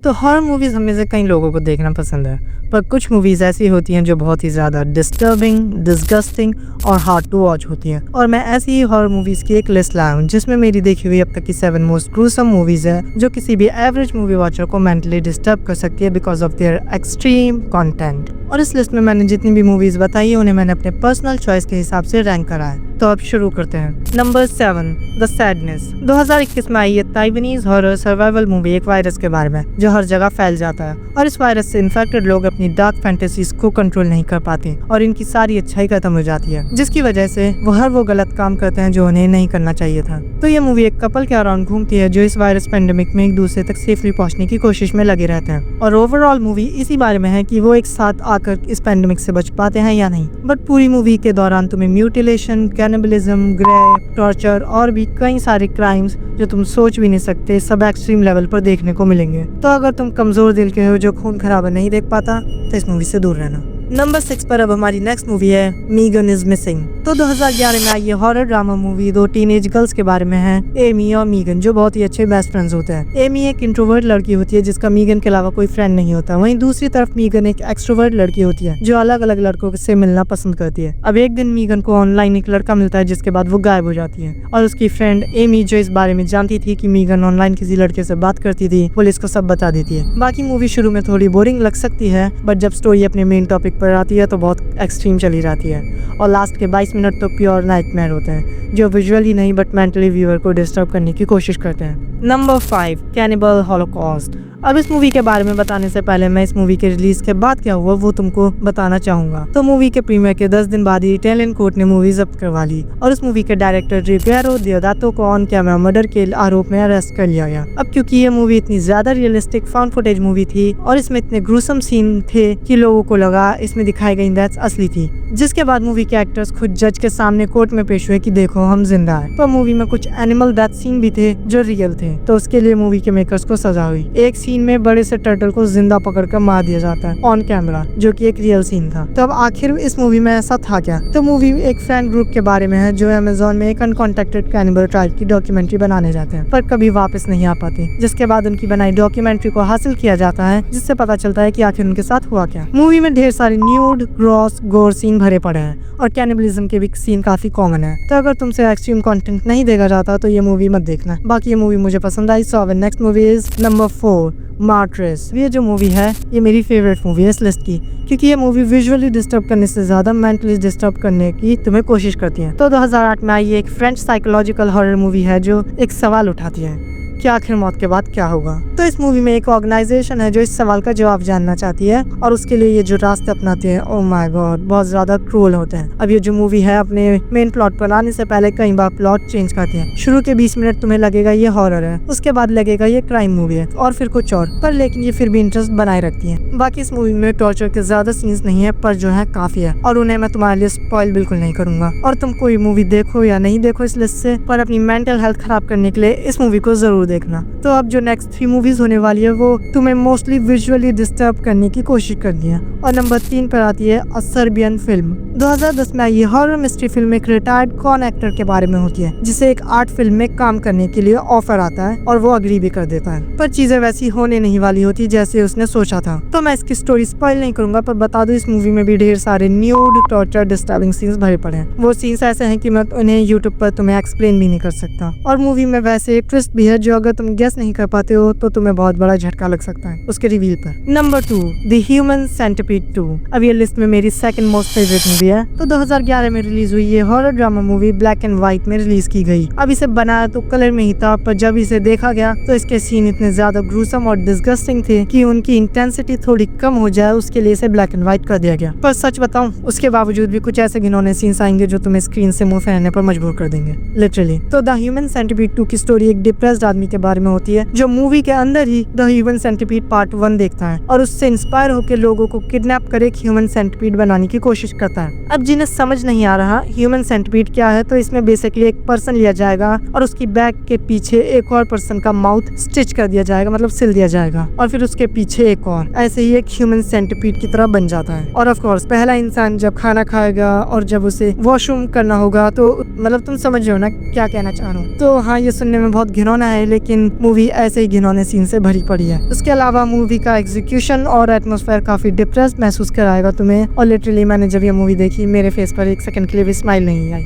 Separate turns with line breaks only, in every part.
तो horror movies हमें से कई लोगों को देखना पसंद है, पर कुछ मूवीज़ ऐसी होती हैं जो बहुत ही ज़्यादा डिस्टर्बिंग, डिस्गस्टिंग और हार्ड टू वॉच होती हैं। और मैं ऐसी ही हॉरर मूवीज़ की एक लिस्ट लाया हूँ जिसमें मेरी देखी हुई अब तक की 7 मोस्ट ग्रूसम मूवीज़ है जो किसी भी एवरेज मूवी वॉचर को मेंटली डिस्टर्ब कर सकती है because of their extreme content. और इस लिस्ट में मैंने जितनी भी मूवीज़ बताई है उन्हें मैंने अपने पर्सनल चॉइस के हिसाब से रैंक करा है। तो अब शुरू करते हैं। Number 7, the sadness. 2021 में आई ये ताइवानीज हॉरर सर्वाइवल मूवी एक वायरस के बारे में जो हर जगह फैल जाता है और इस वायरस से इन्फेक्टेड लोग अपनी डार्क फैंटेसीज को कंट्रोल नहीं कर पाते और इनकी सारी अच्छाई खत्म हो जाती है, जिसकी वजह से वो गलत काम करते हैं जो उन्हें नहीं करना चाहिए था। तो ये मूवी एक कपल के अराउंड घूमती है जो इस वायरस पेंडेमिक में एक दूसरे तक सेफली पहुंचने की कोशिश में लगे रहते हैं और ओवरऑल मूवी इसी बारे में है कि वो एक साथ आकर इस पेंडेमिक से बच पाते हैं या नहीं। बट पूरी मूवी के दौरान तुम्हें म्यूटिलेशन, कैनिबलिज्म, रेप, टॉर्चर और भी कई सारे क्राइम्स जो तुम सोच भी नहीं सकते सब एक्सट्रीम लेवल पर देखने को मिलेंगे। तो अगर तुम कमजोर दिल के हो जो खून खराबा नहीं देख पाता तो इस मूवी से दूर रहना। नंबर 6 पर अब हमारी नेक्स्ट मूवी है मीगन इज मिसिंग। तो 2011 में आई ये हॉरर ड्रामा मूवी दो टीनेज गर्ल्स के बारे में है, एमी और मीगन, जो बहुत ही अच्छे बेस्ट फ्रेंड्स होते हैं। एमी एक इंट्रोवर्ट लड़की होती है जिसका मीगन के अलावा कोई फ्रेंड नहीं होता। वहीं दूसरी तरफ मीगन एक एक्सट्रोवर्ट लड़की होती है जो अलग अलग लड़कों से मिलना पसंद करती है। अब एक दिन मीगन को ऑनलाइन एक लड़का मिलता है जिसके बाद वो गायब हो जाती है और उसकी फ्रेंड एमी जो इस बारे में जानती थी कि मीगन ऑनलाइन किसी लड़के से बात करती थी, पुलिस को सब बता देती है। बाकी मूवी शुरू में थोड़ी बोरिंग लग सकती है बट जब स्टोरी अपने मेन टॉपिक पर आती है तो बहुत एक्सट्रीम चली जाती है और लास्ट के 22 मिनट तो प्योर नाइटमेयर होते हैं जो विजुअली नहीं बट मेंटली व्यूअर को डिस्टर्ब करने की कोशिश करते हैं। Number 5, cannibal Holocaust. अब इस मूवी के बारे में बताने से पहले मैं इस मूवी के रिलीज के बाद क्या हुआ वो तुमको बताना चाहूंगा। तो मूवी के प्रीमियर के 10 दिन बाद ही इटालियन कोर्ट ने मूवी जब्त करवा ली और इस मूवी के डायरेक्टर रिगेरो दियोदातो को ऑन कैमरा मर्डर के आरोप में अरेस्ट कर लिया गया। अब क्योंकि ये मूवी इतनी ज्यादा रियलिस्टिक फाउंड फुटेज मूवी थी और इसमें इतने ग्रूसम सीन थे कि लोगों को लगा इसमें दिखाई गई डेथ्स असली थी, जिसके बाद मूवी के एक्टर्स खुद जज के सामने कोर्ट में पेश हुए कि देखो हम जिंदा हैं। तो मूवी में कुछ एनिमल डेथ सीन भी थे जो रियल थे, तो उसके लिए मूवी के मेकर्स को सजा हुई। एक सीन में बड़े से टर्टल को जिंदा पकड़कर मार दिया जाता है ऑन कैमरा, जो कि एक रियल सीन था। तो अब आखिर इस मूवी में ऐसा था क्या? तो मूवी एक फ्रेंड ग्रुप के बारे में है जो अमेज़न में एक अनकॉन्टेक्टेड कैनिबल ट्राइब की डॉक्यूमेंट्री बनाने जाते हैं पर कभी वापस नहीं आ पाते, जिसके बाद उनकी बनाई डॉक्यूमेंट्री को हासिल किया जाता है जिससे पता चलता है कि आखिर उनके साथ हुआ क्या। मूवी में ढेर सारे न्यूड, ग्रॉस, गोर सीन भरे पड़े हैं और कैनिबलिज्म के भी सीन काफी कॉमन है। तो अगर तुमसे एक्सट्रीम कंटेंट नहीं देखा जाता तो ये मूवी मत देखना। बाकी ये मूवी मुझे पसंद आई। सो अब नेक्स्ट मूवी इज नंबर 4, मार्ट्रेस। ये जो मूवी है ये मेरी फेवरेट मूवी है इस लिस्ट की, क्योंकि ये मूवी विजुअली डिस्टर्ब करने से ज्यादा मेंटली डिस्टर्ब करने की तुम्हें कोशिश करती है। तो 2008 में आई ये एक फ्रेंच साइकोलॉजिकल हॉरर मूवी है जो एक सवाल उठाती है कि आखिर मौत के बाद क्या होगा। तो इस मूवी में एक ऑर्गेनाइजेशन है जो इस सवाल का जवाब जानना चाहती है और उसके लिए ये जो रास्ते अपनाते हैं, ओह माय गॉड, बहुत ज्यादा क्रूअल होते हैं। अब ये जो मूवी है अपने मेन प्लॉट पर आने से पहले कई बार प्लॉट चेंज करते हैं। शुरू के 20 मिनट तुम्हें लगेगा ये हॉरर है, उसके बाद लगेगा ये क्राइम मूवी है और फिर कुछ और, पर लेकिन ये फिर भी इंटरेस्ट बनाए रखती है। बाकी इस मूवी में टॉर्चर के ज्यादा सीन्स नहीं है पर जो है काफी है और उन्हें मैं तुम्हारे लिए स्पॉइल बिल्कुल नहीं करूंगा। और तुम कोई मूवी देखो या नहीं देखो इस लिस्ट से, पर अपनी मेंटल हेल्थ खराब करने के लिए इस मूवी को जरूर देखना। तो अब जो नेक्स्ट 3 मूवीज होने वाली है वो तुम्हें मोस्टली विजुअली डिस्टर्ब करने की कोशिश करती है। और नंबर 3 पर आती है अ सर्बियन फिल्म। 2010 में ये हॉरर मिस्ट्री फिल्म एक रिटायर्ड कॉन एक्टर के बारे में होती है जिसे एक आर्ट फिल्म में काम करने के लिए ऑफर आता है और वो अग्री भी कर देता है, पर चीजें वैसी होने नहीं वाली होती जैसे उसने सोचा था। तो मैं इसकी स्टोरी स्पॉइल नहीं करूंगा, पर बता दूं इस मूवी में भी ढेर सारे न्यूड, टॉर्चर, डिस्टर्बिंग सीन्स भरे पड़े हैं। वो सीन्स ऐसे हैं कि मैं उन्हें यूट्यूब पर तुम्हें एक्सप्लेन भी नहीं कर सकता। और मूवी में वैसे एक ट्विस्ट भी है जो अगर तुम गेस नहीं कर पाते हो तो तुम्हें बहुत बड़ा झटका लग सकता है उसके रिवील पर। Number 2, the human centipede 2। अब ये लिस्ट में मेरी सेकंड मोस्ट फेवरेट मूवी है। तो 2011 में रिलीज हुई ये horror drama movie black and white में रिलीज की गई। अब इसे बनाया तो कलर में ही था, पर जब इसे देखा गया तो इसके सीन इतने ज्यादा ग्रूसम और डिस्गस्टिंग थे कि उनकी इंटेंसिटी थोड़ी कम हो जाए उसके लिए इसे ब्लैक एंड व्हाइट कर दिया गया। पर सच बताऊं उसके बावजूद भी कुछ ऐसे घिनौने सीन्स आएंगे जो तुम्हें स्क्रीन से मुंह फेरने पर मजबूर कर देंगे, लिटरली। तो द ह्यूमन सेंटिपीड 2 की स्टोरी एक डिप्रेस्ड आदमी के बारे में होती है जो मूवी के अंदर ही द ह्यूमन सेंटिपीड पार्ट 1 देखता है और उससे इंस्पायर होकर लोगों को किडनैप कर एक ह्यूमन सेंटिपीड बनाने की कोशिश करता है। अब जिन्हें समझ नहीं आ रहा ह्यूमन सेंटिपीड क्या है, तो इसमें बेसिकली एक पर्सन लिया जाएगा और उसकी बैक के पीछे एक और पर्सन का माउथ स्टिच कर दिया जाएगा, मतलब सिल दिया जाएगा, और फिर उसके पीछे एक और, ऐसे ही एक ह्यूमन सेंटिपीड की तरह बन जाता है। और ऑफ कोर्स पहला इंसान जब खाना खाएगा और जब उसे वॉशरूम करना होगा तो मतलब तुम समझ रहे हो ना क्या कहना चाह रहा हूँ। तो हाँ, ये सुनने में बहुत घिनौना है लेकिन मूवी ऐसे ही घिनौने सीन से भरी पड़ी है। उसके अलावा मूवी का एग्जीक्यूशन और एटमॉस्फेयर काफी डिप्रेस्ड महसूस कराएगा तुम्हें, और लिटरली मैंने जब ये मूवी देखी मेरे फेस पर एक सेकंड के लिए भी स्माइल नहीं आई,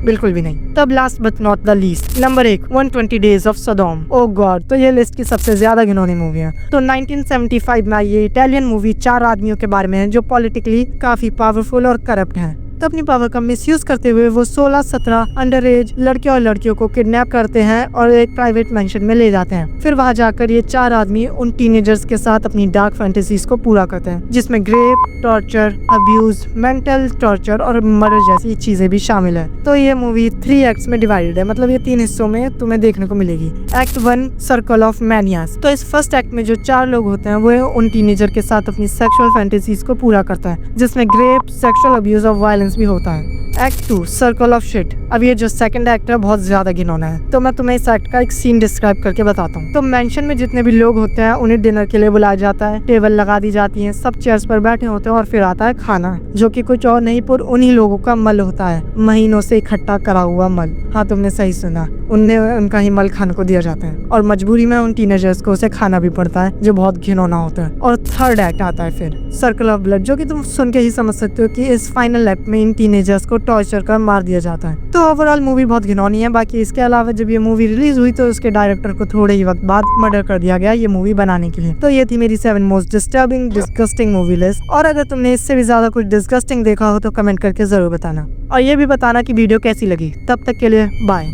बिल्कुल भी नहीं। तब last but not the least, number 1, 120 days of सडोम। Oh God, तो ये लिस्ट की सबसे ज्यादा घिनौनी मूवी है। तो 1975 में ये इटालियन मूवी 4 आदमियों के बारे में है जो पॉलिटिकली काफी पावरफुल और करप्ट हैं। तो अपनी पावर का मिसयूज करते हुए वो 16-17 अंडर एज लड़के और लड़कियों को किडनैप करते हैं और एक प्राइवेट मेंशन में ले जाते हैं। फिर वहां जाकर ये 4 आदमी उन टीनेजर्स के साथ अपनी डार्क फैंटेसीज को पूरा करते हैं, जिसमें rape, torture, abuse, mental torture और मर्डर जैसी चीजें भी शामिल है। तो ये मूवी 3 एक्ट्स में डिवाइडेड है, मतलब ये 3 हिस्सों में तुम्हें देखने को मिलेगी। Act 1, circle of manias. तो इस फर्स्ट एक्ट में जो 4 लोग होते हैं वो उन टीनेजर के साथ अपनी सेक्सुअल फैंटेसीज को पूरा करता है, जिसमें रेप, सेक्सुअल अब्यूज और वायलेंस भी होता है। Act 2, circle of shit. अब ये जो सेकंड एक्ट है बहुत ज्यादा घिनौना है, तो मैं तुम्हें इस एक्ट का एक सीन डिस्क्राइब करके बताता हूँ। तो मेंशन में जितने भी लोग होते हैं उन्हें डिनर के लिए बुलाया जाता है, टेबल लगा दी जाती है, सब चेयर्स पर बैठे होते हैं और फिर आता है खाना, जो कि कुछ और नहीं पर उन्हीं लोगों का मल होता है, महीनों से इकट्ठा करा हुआ मल। हाँ, तुमने सही सुना, उनका ही मल खाने को दिया जाता है और मजबूरी में उन टीनेजर्स को उसे खाना भी पड़ता है, जो बहुत घिनौना होता है। और थर्ड एक्ट आता है फिर, सर्कल ऑफ ब्लड, जो कि तुम सुन के ही समझ सकते हो कि इस फाइनल एक्ट में इन टीनेजर्स को टॉर्चर कर मार दिया जाता है। तो ओवरऑल मूवी बहुत घिनौनी है। बाकी इसके अलावा जब ये मूवी रिलीज हुई तो उसके डायरेक्टर को थोड़े ही वक्त बाद मर्डर कर दिया गया ये मूवी बनाने के लिए। तो ये थी मेरी 7 most disturbing disgusting movie list. और अगर तुमने इससे भी ज्यादा कुछ डिस्गस्टिंग देखा हो तो कमेंट करके जरूर बताना, और ये भी बताना कि वीडियो कैसी लगी। तब तक के लिए बाय।